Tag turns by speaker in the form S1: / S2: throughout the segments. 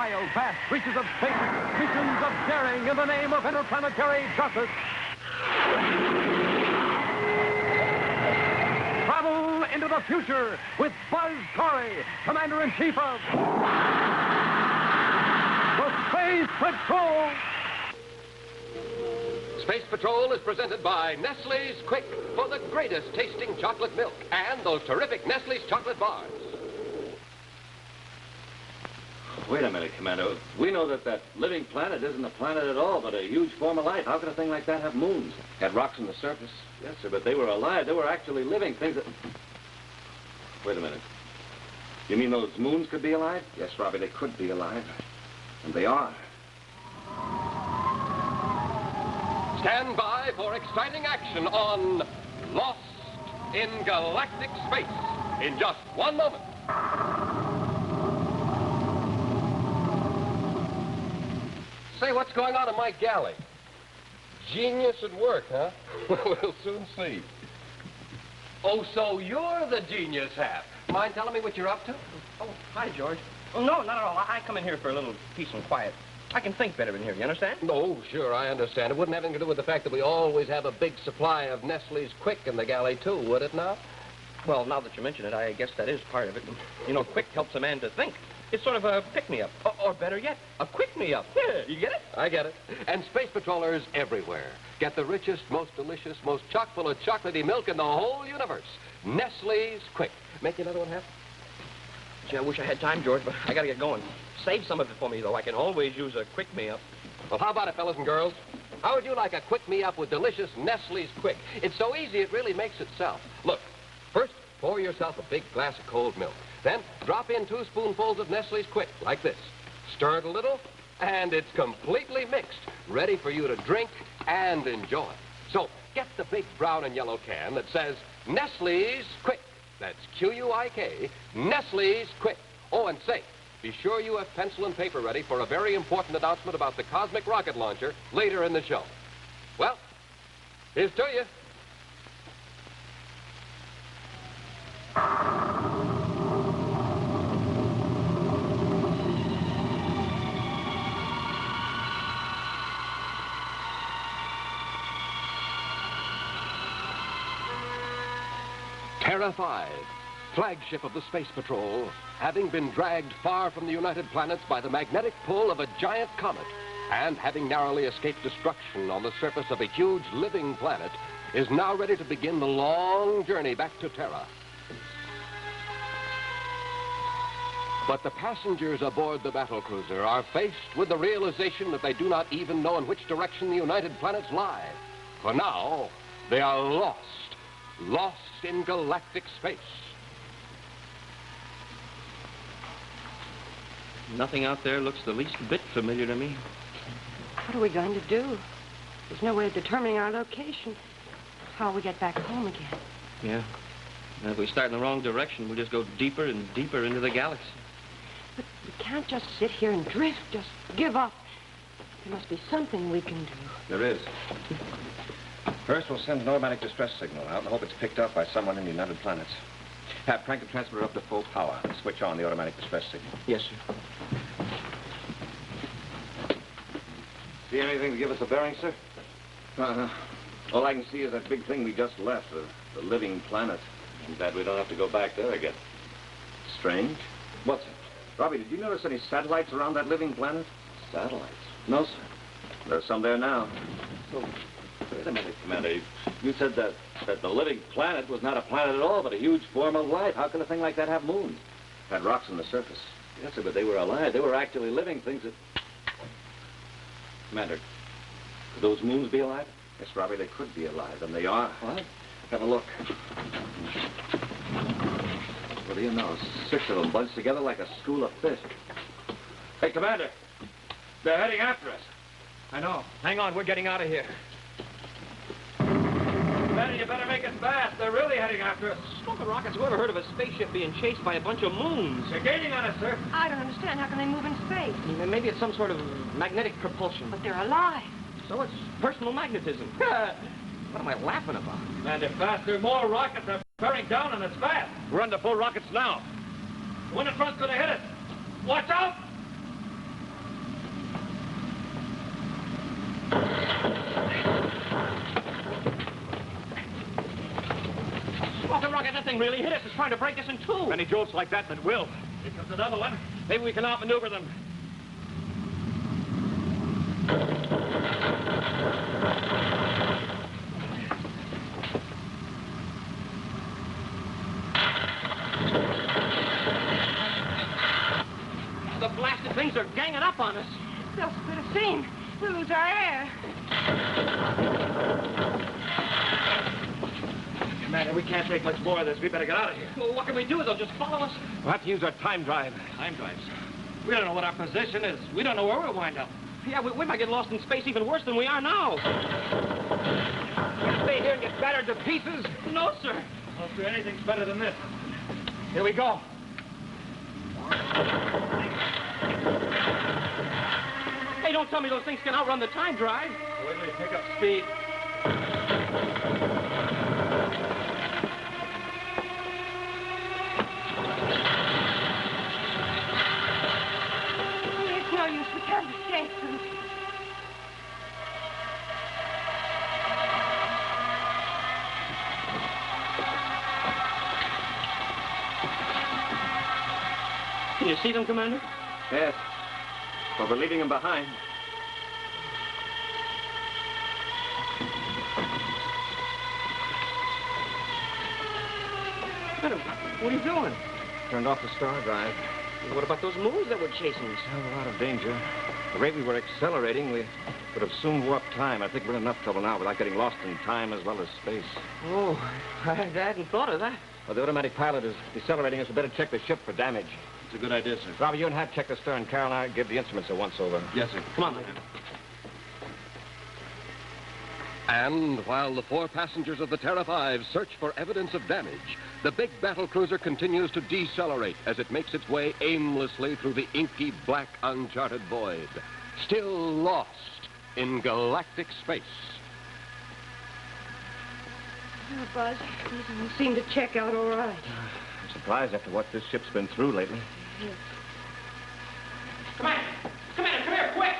S1: wild, vast reaches of space, missions of daring in the name of interplanetary justice. Travel into the future with Buzz Corry, Commander-in-Chief of the Space Patrol.
S2: Space Patrol is presented by Nestle's Quick for the greatest tasting chocolate milk and those terrific Nestle's chocolate bars.
S3: Wait a minute, Commander. We know that living planet isn't a planet at all, but a huge form of life. How could a thing like that have moons? Had rocks on the surface? Yes, sir, but they were alive. They were actually living things that... Wait a minute. You mean those moons could be alive? Yes, Robbie, they could be alive. And they are.
S2: Stand by for exciting action on Lost in Galactic Space in just 1 moment. Say, what's going on in my galley? Genius at work, huh? We'll soon see. Oh, so you're the genius, Hap. Mind telling me what you're up to?
S4: Oh, hi, George. Oh, no, not at all. I come in here for a little peace and quiet. I can think better in here, you understand?
S2: Oh, sure, I understand. It wouldn't have anything to do with the fact that we always have a big supply of Nestle's Quick in the galley, too, would it now?
S4: Well, now that you mention it, I guess that is part of it. You know, Quick helps a man to think. It's sort of a pick-me-up. Or better yet, a quick-me-up. Yeah, you get it?
S2: I get it. And Space Patrollers everywhere get the richest, most delicious, most chock-full of chocolatey milk in the whole universe. Nestle's Quick. Make you another one, Hap?
S4: Gee, I wish I had time, George, but I gotta get going. Save some of it for me, though. I can always use a quick-me-up.
S2: Well, how about it, fellas and girls? How would you like a quick-me-up with delicious Nestle's Quick? It's so easy, it really makes itself. Look, first, pour yourself a big glass of cold milk. Then, drop in 2 spoonfuls of Nestle's Quick, like this. Stir it a little, and it's completely mixed, ready for you to drink and enjoy. So, get the big brown and yellow can that says Nestle's Quick. That's Q-U-I-K, Nestle's Quick. Oh, and say, be sure you have pencil and paper ready for a very important announcement about the cosmic rocket launcher later in the show. Well, here's to you. Terra 5, flagship of the Space Patrol, having been dragged far from the United Planets by the magnetic pull of a giant comet, and having narrowly escaped destruction on the surface of a huge living planet, is now ready to begin the long journey back to Terra. But the passengers aboard the battlecruiser are faced with the realization that they do not even know in which direction the United Planets lie. For now, they are lost in galactic space.
S4: Nothing out there looks the least bit familiar to me.
S5: What are we going to do? There's no way of determining our location. How will we get back home again?
S4: Yeah. And if we start in the wrong direction, we'll just go deeper and deeper into the galaxy.
S5: But we can't just sit here and drift, just give up. There must be something we can do.
S3: There is. First, we'll send an automatic distress signal out and hope it's picked up by someone in the United Planets. Have crank the transmitter up to full power and switch on the automatic distress signal.
S4: Yes, sir.
S3: See anything to give us a bearing, sir? All I can see is that big thing we just left, the living planet. I'm glad we don't have to go back there again. Strange. What's it? Robbie, did you notice any satellites around that living planet? Satellites? No, sir. There's some there now. So, wait a minute, Commander. You said that the living planet was not a planet at all, but a huge form of life. How could a thing like that have moons? Had rocks on the surface. Yes, sir, but they were alive. They were actually living things that... Commander, could those moons be alive? Yes, Robbie, they could be alive, and they are. What? Have a look. What do you know? 6 of them bunched together like a school of fish. Hey, Commander, they're heading after us.
S4: I know. Hang on, we're getting out of here.
S3: Commander, you better make it fast. They're really heading after us.
S4: Smoking rockets, who ever heard of a spaceship being chased by a bunch of moons?
S3: They're gaining on us, sir.
S5: I don't understand. How can they move in space?
S4: Maybe it's some sort of magnetic propulsion.
S5: But they're alive.
S4: So it's personal magnetism. What am I laughing about?
S3: Commander, faster. More rockets are bearing down on us fast.
S4: We're under full rockets now.
S3: The one in front's gonna hit us. Watch out!
S4: thing really hit us. It's trying to break us in two.
S1: Many jolts like that will.
S4: Here comes another one. Maybe we can outmaneuver them. The blasted things are ganging up on us.
S5: They'll split a seam. We'll lose our air.
S1: Commander, we can't take much more of this. We better get out of here.
S4: Well, what can we do? They'll just follow us.
S1: We'll have to use our time drive.
S4: Time drives. We don't know what our position is. We don't know where we'll wind up. Yeah, we might get lost in space even worse than we are now.
S1: We'll stay here and get battered to pieces.
S4: No, sir.
S1: Well, sir, anything's better than this. Here we go.
S4: Hey, don't tell me those things can outrun the time drive.
S1: Wait till we pick up speed.
S5: It's no use. We can't escape them.
S4: Can you see them, Commander?
S3: Yes. But we're leaving them behind.
S4: Commander, what are you doing?
S1: Turned off the star drive.
S4: What about those moons that were chasing us?
S1: Well, a lot of danger. The rate we were accelerating, we would have soon warped time. I think we're in enough trouble now without getting lost in time as well as space.
S4: Oh, I hadn't thought of that.
S1: Well, the automatic pilot is decelerating us. We better check the ship for damage.
S3: It's a good idea, sir.
S1: Robert, you and Hap check the stern. Carol and I give the instruments a once-over.
S3: Yes, sir.
S4: Come on, Lyn.
S2: And while the 4 passengers of the Terra 5 search for evidence of damage, the big battle cruiser continues to decelerate as it makes its way aimlessly through the inky, black, uncharted void, still lost in galactic space.
S5: Oh, Buzz, we seem to check out all right.
S1: I'm surprised after what this ship's been through lately.
S5: Yes.
S4: Commander! Commander, come here, quick!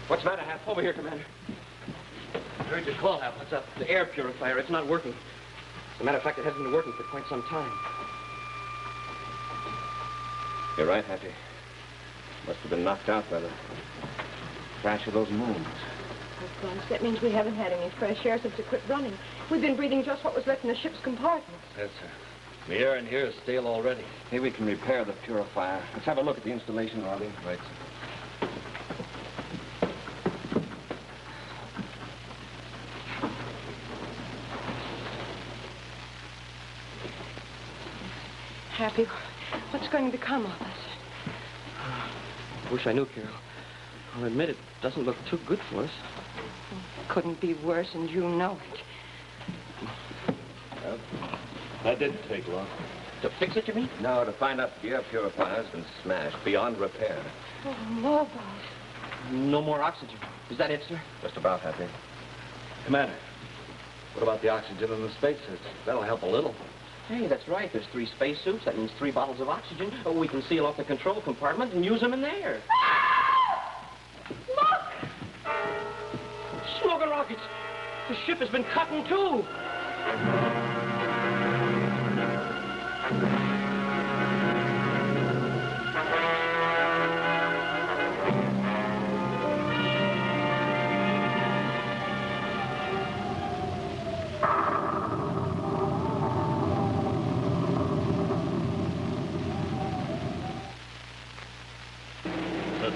S1: What's the matter, Hap?
S4: Over here, Commander. I heard your call, Hap. What's up? The air purifier. It's not working. As a matter of fact, it hasn't been working for quite some time.
S1: You're right, Happy. Must have been knocked out by the crash of those moons.
S5: Oh, Buzz, that means we haven't had any fresh air since it quit running. We've been breathing just what was left in the ship's compartments.
S3: Yes, sir. The air in here is stale already.
S1: Maybe we can repair the purifier. Let's have a look at the installation, Darley.
S3: Right, sir.
S5: Happy, what's going to become of us?
S4: Wish I knew, Carol. I'll admit it doesn't look too good for us.
S5: Couldn't be worse, and you know it.
S3: Well, that didn't take long.
S4: To fix it, you mean?
S3: No, to find out the air purifier's been smashed beyond repair.
S5: Oh, no, Buzz.
S4: No more oxygen. Is that it, sir?
S3: Just about, Happy.
S6: Commander, what about the oxygen in the spacesuits? That'll help a little.
S4: Hey, that's right. There's 3 spacesuits. That means 3 bottles of oxygen. Oh, we can seal off the control compartment and use them in there.
S5: Look!
S4: Smoking rockets. The ship has been cut in 2.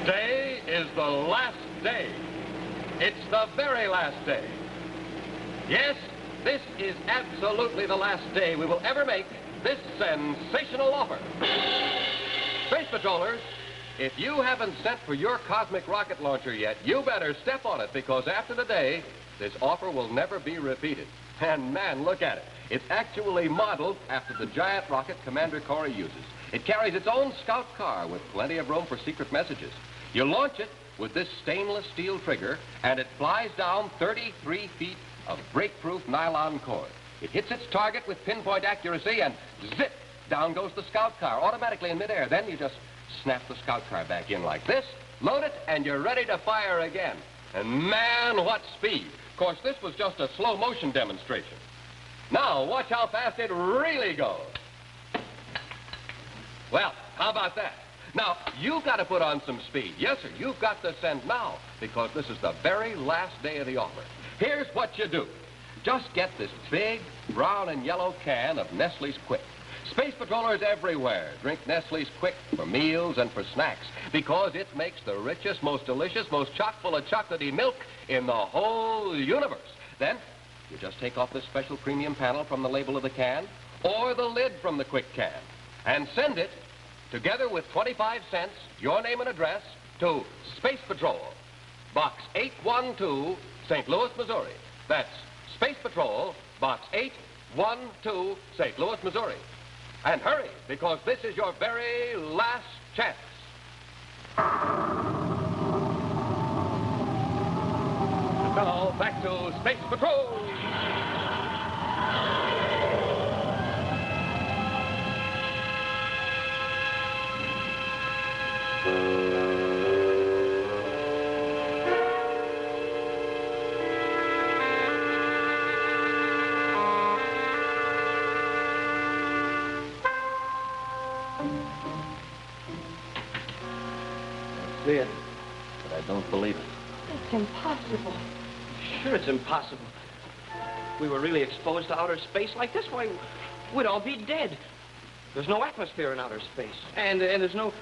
S2: Today is the last day. It's the very last day. Yes, this is absolutely the last day we will ever make this sensational offer. Space Patrollers, if you haven't sent for your cosmic rocket launcher yet, you better step on it, because after today, this offer will never be repeated. And man, look at it. It's actually modeled after the giant rocket Commander Corry uses. It carries its own scout car with plenty of room for secret messages. You launch it with this stainless steel trigger, and it flies down 33 feet of break-proof nylon cord. It hits its target with pinpoint accuracy, and zip, down goes the scout car automatically in midair. Then you just snap the scout car back in like this, load it, and you're ready to fire again. And man, what speed. Of course, this was just a slow motion demonstration. Now, watch how fast it really goes. Well, how about that? Now, you've got to put on some speed. Yes, sir, you've got to send now, because this is the very last day of the offer. Here's what you do. Just get this big brown and yellow can of Nestle's Quick. Space patrollers everywhere drink Nestle's Quick for meals and for snacks because it makes the richest, most delicious, most chock-full of chocolatey milk in the whole universe. Then, you just take off this special premium panel from the label of the can or the lid from the Quick can and send it, together with 25 cents, your name and address, to Space Patrol, Box 812, St. Louis, Missouri. That's Space Patrol, Box 812, St. Louis, Missouri. And hurry, because this is your very last chance. Now, back to Space Patrol.
S4: See it, but I don't believe it.
S5: It's impossible.
S4: Sure, it's impossible. If we were really exposed to outer space like this, why, we'd all be dead. There's no atmosphere in outer space. And there's no...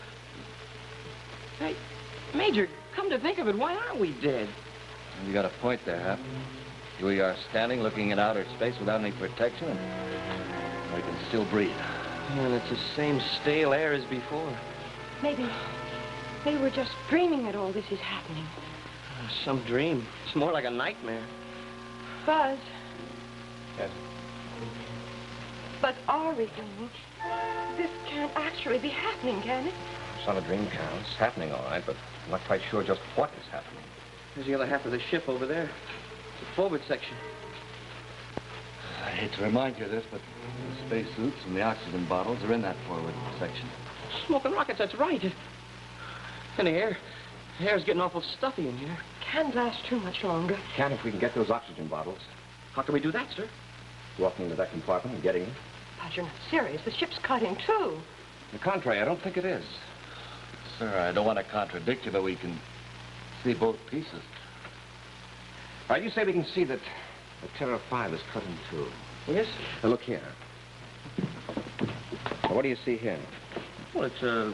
S4: Hey, Major, come to think of it, why aren't we dead?
S6: You got a point there, Hap. Here we are standing, looking at outer space without any protection, and we can still breathe.
S4: And it's the same stale air as before.
S5: Maybe we're just dreaming that all this is happening.
S4: Some dream. It's more like a nightmare.
S5: Buzz.
S6: Yes.
S5: But are we dreaming? This can't actually be happening, can it?
S1: It's not a dream, Carol. It's happening, all right, but I'm not quite sure just what is happening.
S4: There's the other half of the ship over there. The forward section.
S6: I hate to remind you of this, but the spacesuits and the oxygen bottles are in that forward section.
S4: Smoking rockets, that's right. And the air's getting awful stuffy in here.
S5: Can't last too much longer.
S1: Can if we can get those oxygen bottles.
S4: How can we do that, sir?
S1: Walking into that compartment and getting them.
S5: Buzz, you're not serious. The ship's cut in two.
S1: On the contrary, I don't think it is.
S6: Sir, I don't want to contradict you, but we can see both pieces.
S1: All right, you say we can see that the Terra 5 is cut in two.
S4: Yes?
S1: Now, look here. Now, what do you see here?
S4: Well, it's a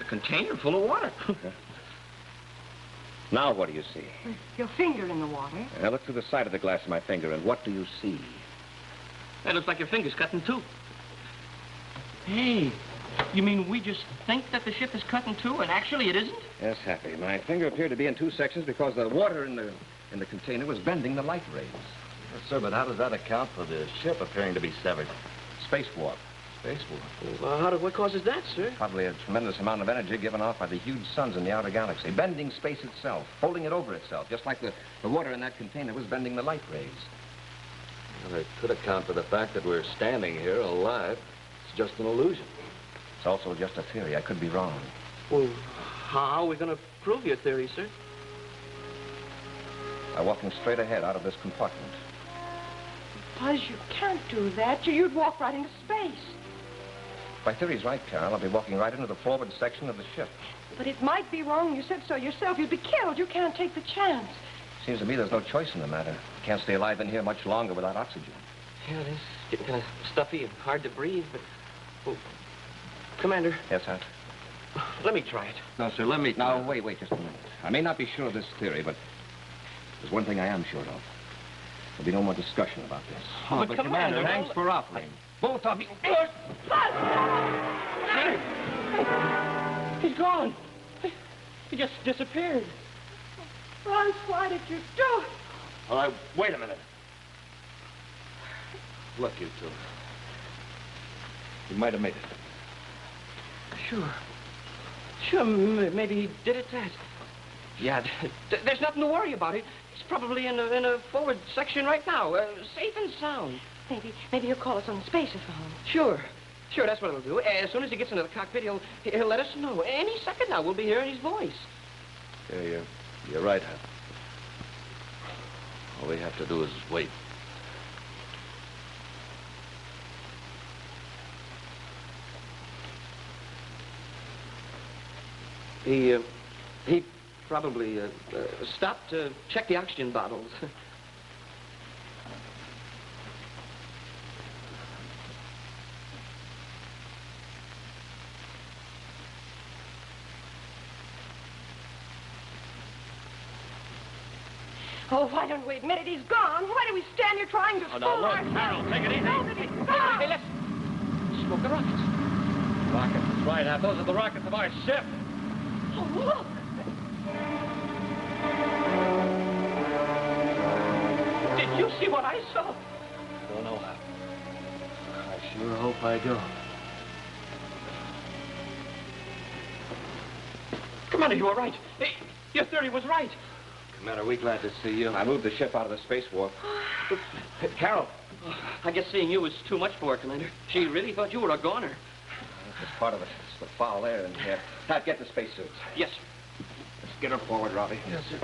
S4: container full of water.
S1: Now, what do you see?
S5: Your finger in the water.
S1: Now, look through the side of the glass of my finger, and what do you see?
S4: That looks like your finger's cut in two. Hey, you mean we just think that the ship is cut in two, and actually it isn't?
S1: Yes, Happy. My finger appeared to be in two sections because the water in the container was bending the light rays.
S6: Yes, sir, but how does that account for the ship appearing to be severed?
S1: Space warp.
S6: Space warp.
S4: Well, what causes that, sir?
S1: Probably a tremendous amount of energy given off by the huge suns in the outer galaxy, bending space itself, folding it over itself, just like the water in that container was bending the light rays.
S6: Well, it could account for the fact that we're standing here alive. It's just an illusion.
S1: It's also just a theory. I could be wrong.
S4: Well, how are we going to prove your theory, sir?
S1: By walking straight ahead out of this compartment.
S5: Buzz, you can't do that. You'd walk right into space.
S1: My theory's right, Carol. I'll be walking right into the forward section of the ship.
S5: But it might be wrong. You said so yourself. You'd be killed. You can't take the chance.
S1: Seems to me there's no choice in the matter. Can't stay alive in here much longer without oxygen.
S4: Yeah, it is getting kind of stuffy and hard to breathe, but... Well, Commander.
S1: Yes, sir?
S4: Let me try it.
S1: No, sir, let me... Now, wait just a minute. I may not be sure of this theory, but there's one thing I am sure of. There'll be no more discussion about this.
S4: Oh, but Commander,
S1: thanks for offering. Both of you...
S4: He's gone. He just disappeared.
S5: Buzz, why did you do it?
S6: All right, wait a minute. Look, you two. You might have made it.
S4: Sure, maybe he did it that. Yeah, there's nothing to worry about. He's probably in a forward section right now, safe and sound.
S5: Maybe he'll call us on the spaceophone.
S4: Sure. Sure, that's what it'll do. As soon as he gets into the cockpit, he'll let us know. Any second now, we'll be hearing his voice.
S6: Yeah, you're right, Hap. All we have to do is wait.
S4: He probably stopped to check the oxygen bottles.
S5: Oh, why don't we admit it? He's gone. Why do we stand here trying to
S6: Oh, now, look, Carol, take it easy.
S4: Hey, let's smoke the rockets.
S6: Rockets, that's right, Hap. Those are the rockets of our ship.
S5: Oh, look.
S4: Did you see what I saw?
S6: Don't know, Hap. I sure hope I do.
S4: Commander, you were right. Hey, your theory was right.
S6: Commander, we're glad to see you.
S1: I moved the ship out of the space warp.
S4: Carol, I guess seeing you was too much for her, Commander. She really thought you were a goner.
S1: It's part of it. It's the foul air in here. Pat, get the spacesuits.
S4: Yes.
S1: Let's get her forward, Robbie.
S4: Yes, sir.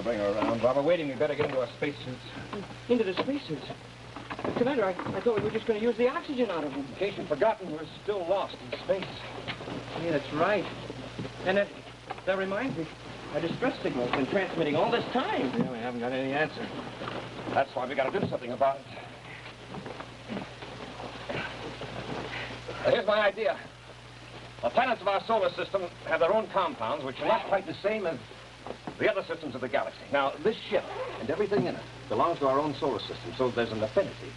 S1: Bring her around. While we're waiting, we better get into our spacesuits.
S4: Into the spacesuits? Commander, I thought we were just going to use the oxygen out of them.
S1: In case you've forgotten, we're still lost in space.
S4: Yeah, that's right. And that reminds me, our distress signal's been transmitting all this time.
S1: Yeah, we haven't got any answer. That's why we got to do something about it. Now, here's my idea. The planets of our solar system have their own compounds, which are not quite the same as the other systems of the galaxy. Now, this ship and everything in it belongs to our own solar system, so there's an affinity.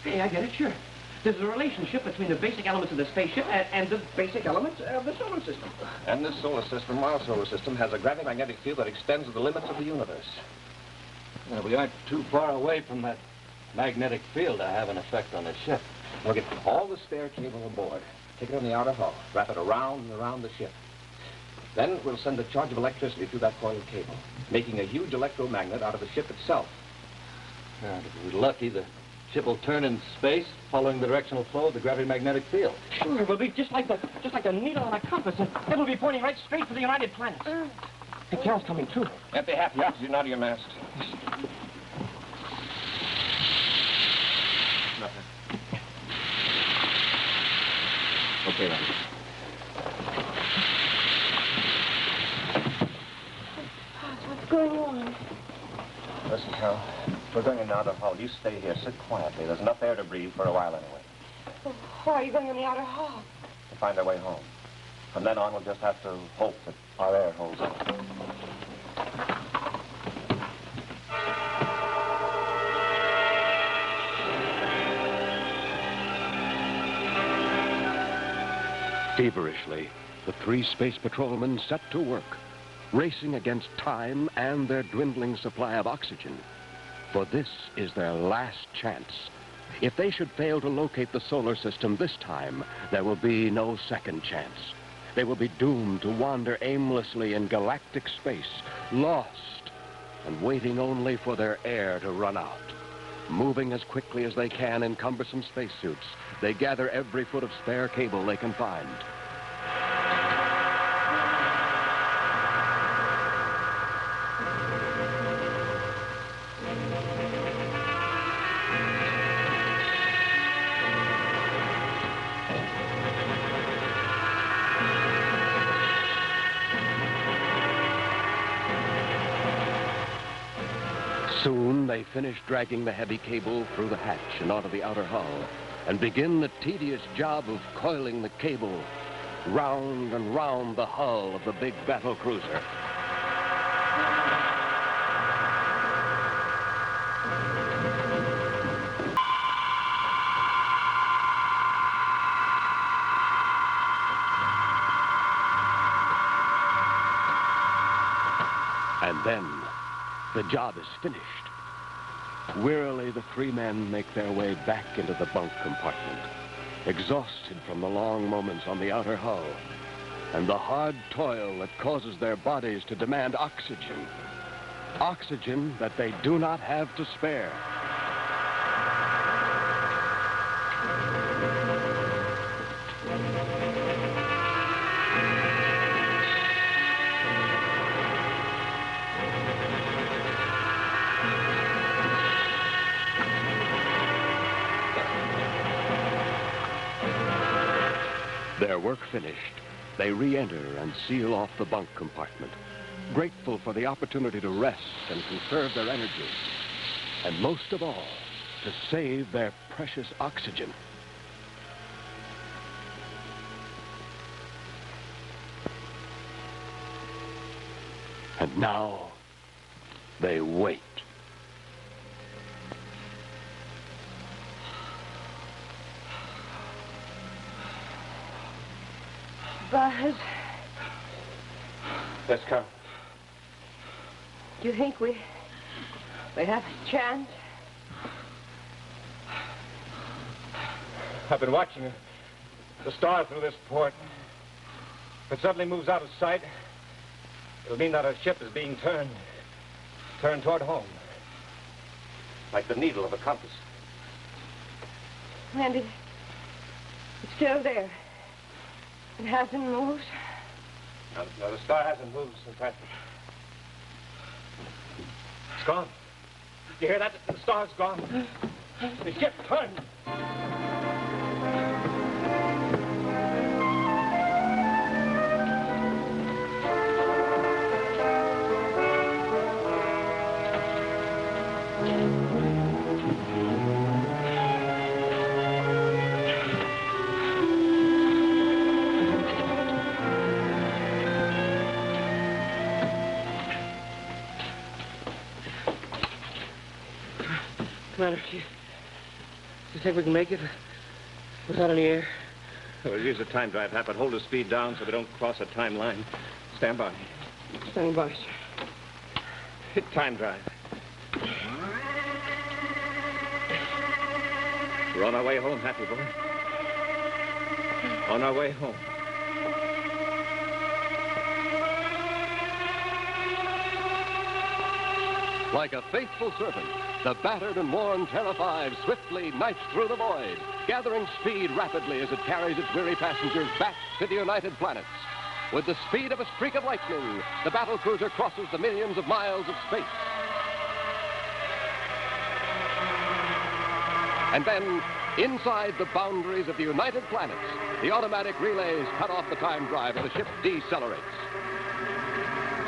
S4: Hey, I get it, sure. There's a relationship between the basic elements of the spaceship and the basic elements of the solar system.
S1: And this solar system, our solar system, has a gravity-magnetic field that extends to the limits of the universe.
S6: Well, we aren't too far away from that magnetic field to have an effect on the ship.
S1: We'll get all the spare cable aboard, take it on the outer hull, wrap it around and around the ship. Then we'll send a charge of electricity through that coiled cable, making a huge electromagnet out of the ship itself.
S6: If we're lucky, the ship will turn in space, following the directional flow of the gravity-magnetic field.
S4: Sure, it will be just like the needle on a compass, and it'll be pointing right straight for the United Planets. Hey, Carol's coming, too.
S1: Empty half the oxygen out of your mask. Nothing. Okay, Randy.
S5: What's going on?
S1: Listen, Carol, we're going in the outer hull. You stay here. Sit quietly. There's enough air to breathe for a while anyway.
S5: Well, why are you going in the outer hull?
S1: To find our way home. From then on, we'll just have to hope that our air holds up.
S7: Feverishly, the three space patrolmen set to work, racing against time and their dwindling supply of oxygen. For this is their last chance. If they should fail to locate the solar system this time, there will be no second chance. They will be doomed to wander aimlessly in galactic space, lost, and waiting only for their air to run out. Moving as quickly as they can in cumbersome spacesuits, they gather every foot of spare cable they can find. Soon they finish dragging the heavy cable through the hatch and onto the outer hull, and begin the tedious job of coiling the cable. round and round the hull of the big battle cruiser. And then, the job is finished. Wearily, the three men make their way back into the bunk compartment, exhausted from the long moments on the outer hull and the hard toil that causes their bodies to demand oxygen. Oxygen that they do not have to spare. Their work finished, they re-enter and seal off the bunk compartment, grateful for the opportunity to rest and conserve their energy, and most of all, to save their precious oxygen. And now, they wait.
S5: Buzz,
S1: Yes, Carl.
S5: do you think we have a chance?
S1: I've been watching the star through this port. If it suddenly moves out of sight, it'll mean that our ship is being turned toward home. Like the needle of a compass.
S5: And it's still there. It hasn't moved.
S1: No, the star hasn't moved since that. It's gone. You hear that? The star's gone. The ship turned.
S4: Commander, do you think we can make it without any air?
S1: We'll use the time drive, Hap, but hold the speed down so we don't cross a time line. Stand by.
S4: Standing by, sir.
S1: Hit time drive. We're on our way home, Happy boy. On our way home.
S7: Like a faithful servant, the battered and worn Terra 5 swiftly knifes through the void, gathering speed rapidly as it carries its weary passengers back to the United Planets. With the speed of a streak of lightning, the battle cruiser crosses the millions of miles of space. And then, inside the boundaries of the United Planets, the automatic relays cut off the time drive and the ship decelerates.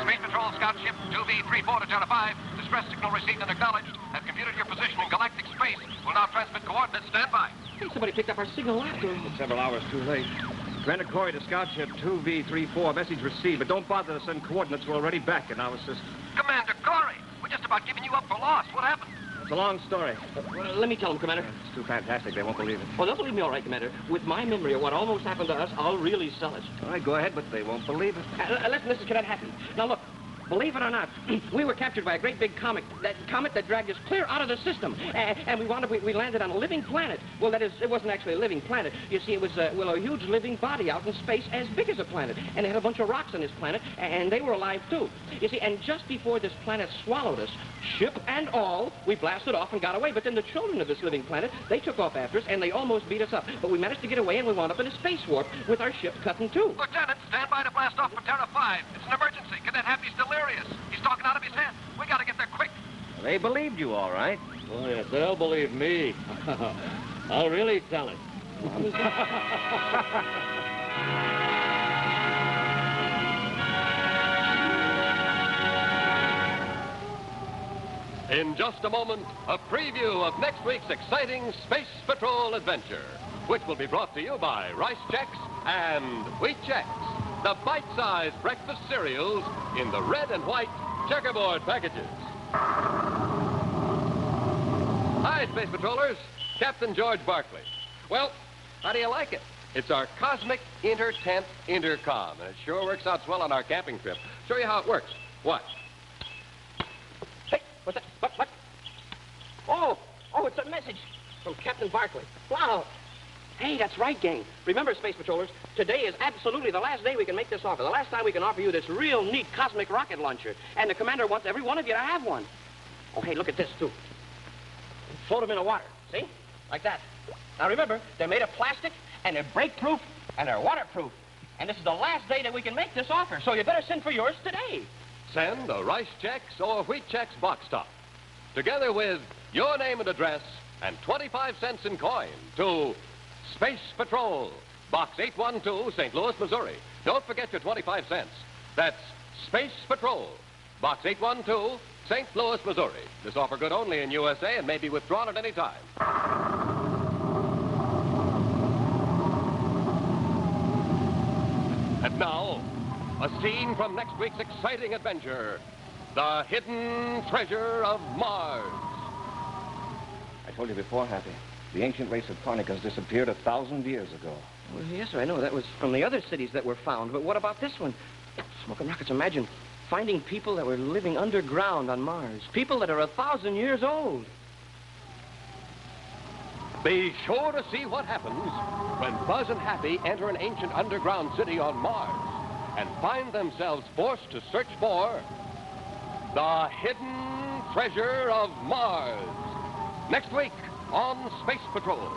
S2: Space Patrol Scout Ship 2V34 to Terra 5. Distress signal received and acknowledged. Have computed your position in galactic space. Will now transmit coordinates. Stand by.
S4: Hey, somebody picked up our signal after.
S1: It's several hours too late. Commander Corry to Scout Ship 2V34. Message received, but don't bother to send coordinates. We're already back in our system.
S2: Commander Corry, we're just about giving you up for lost. What happened?
S1: It's a long story.
S4: Well, let me tell them, Commander.
S1: It's too fantastic. They won't believe it.
S4: Oh, they'll believe me all right, Commander. With my memory of what almost happened to us, I'll really sell it.
S1: All right, go ahead, but they won't believe it.
S4: Listen, this is Cadet Happy. Now, look. Believe it or not, we were captured by a great big comet that dragged us clear out of the system. And we landed on a living planet. Well, that is, it wasn't actually a living planet. You see, it was, a huge living body out in space as big as a planet. And it had a bunch of rocks on this planet, and they were alive, too. You see, and just before this planet swallowed us, ship and all, we blasted off and got away. But then the children of this living planet, they took off after us, and they almost beat us up. But we managed to get away, and we wound up in a space warp with our ship cut in two.
S2: Lieutenant, stand by to blast off for Terra 5. It's an emergency. Cadet Happy's delirious. He's talking out of his head. We gotta get there quick.
S3: They believed you, all right.
S8: Oh, yes, they'll believe me. I'll really tell it.
S7: In just a moment, a preview of next week's exciting Space Patrol adventure, which will be brought to you by Rice Chex
S2: and Wheat Chex, the bite-sized breakfast cereals in the red and white checkerboard packages. Hi, Space Patrollers. Captain George Barclay. Well, how do you like it? It's our cosmic inter-tent intercom, and it sure works out swell on our camping trip. Show you how it works. Watch.
S4: Hey, what's that? What? Oh, it's a message from Captain Barclay. Wow. Hey, that's right, gang. Remember, Space Patrollers, today is absolutely the last day we can make this offer. The last time we can offer you this real neat cosmic rocket launcher. And the Commander wants every one of you to have one. Oh, hey, look at this, too. Float them in the water, see? Like that. Now, remember, they're made of plastic, and they're break-proof, and they're waterproof. And this is the last day that we can make this offer, so you better send for yours today.
S2: Send a Rice Chex or Wheat Chex box top, together with your name and address and 25 cents in coin to Space Patrol, Box 812, St. Louis, Missouri. Don't forget your 25 cents. That's Space Patrol, Box 812, St. Louis, Missouri. This offer good only in USA and may be withdrawn at any time. And now, a scene from next week's exciting adventure, The Hidden Treasure of Mars.
S1: I told you before, Happy. The ancient race of Parnicas disappeared 1,000 years ago.
S4: Well, yes, sir, I know. That was from the other cities that were found. But what about this one? Smoking rockets, imagine finding people that were living underground on Mars. People that are 1,000 years old.
S2: Be sure to see what happens when Buzz and Happy enter an ancient underground city on Mars and find themselves forced to search for the hidden treasure of Mars. Next week on Space Patrol.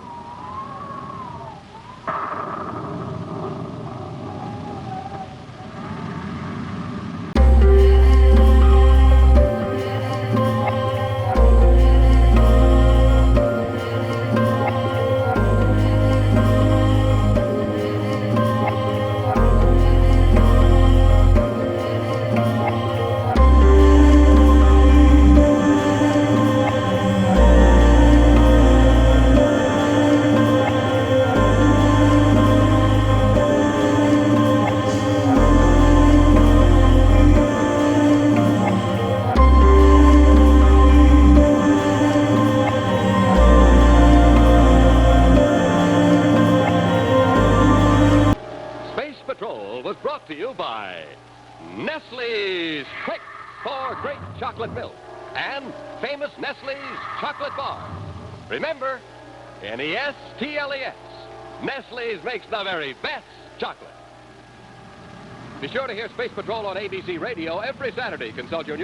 S2: Was brought to you by Nestle's Quick for Great Chocolate Milk and famous Nestle's Chocolate Bar. Remember, Nestles. Nestle's makes the very best chocolate. Be sure to hear Space Patrol on ABC Radio every Saturday. Consult your